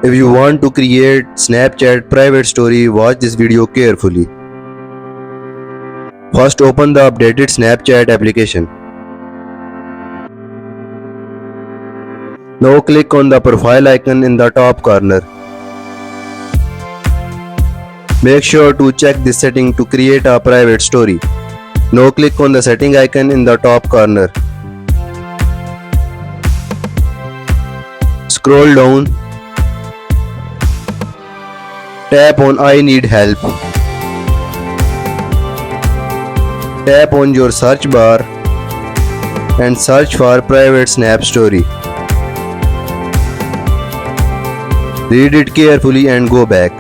If you want to create Snapchat private story, watch this video carefully. First, open the updated Snapchat application. Now click on the profile icon in the top corner. Make sure to check this setting to create a private story. Now click on the setting icon in the top corner. Scroll down. Tap on I need help. Tap on your search bar and search for private snap story. Read it carefully and go back.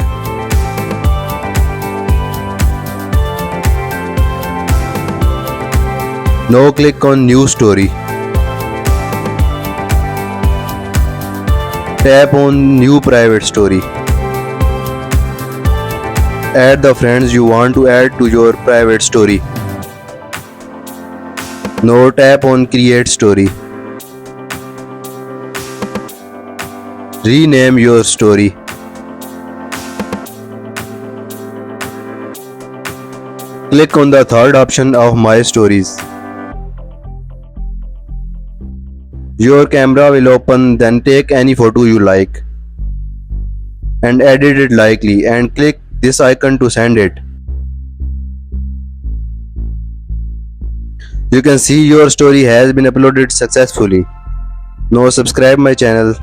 Now click on new story. Tap on new private story. Add the friends you want to add to your private story. Now tap on create story. Rename your story. Click on the third option of My Stories. Your camera will open, then take any photo you like and edit it likely and click this icon to send it. You can see your story has been uploaded successfully. Now subscribe my channel.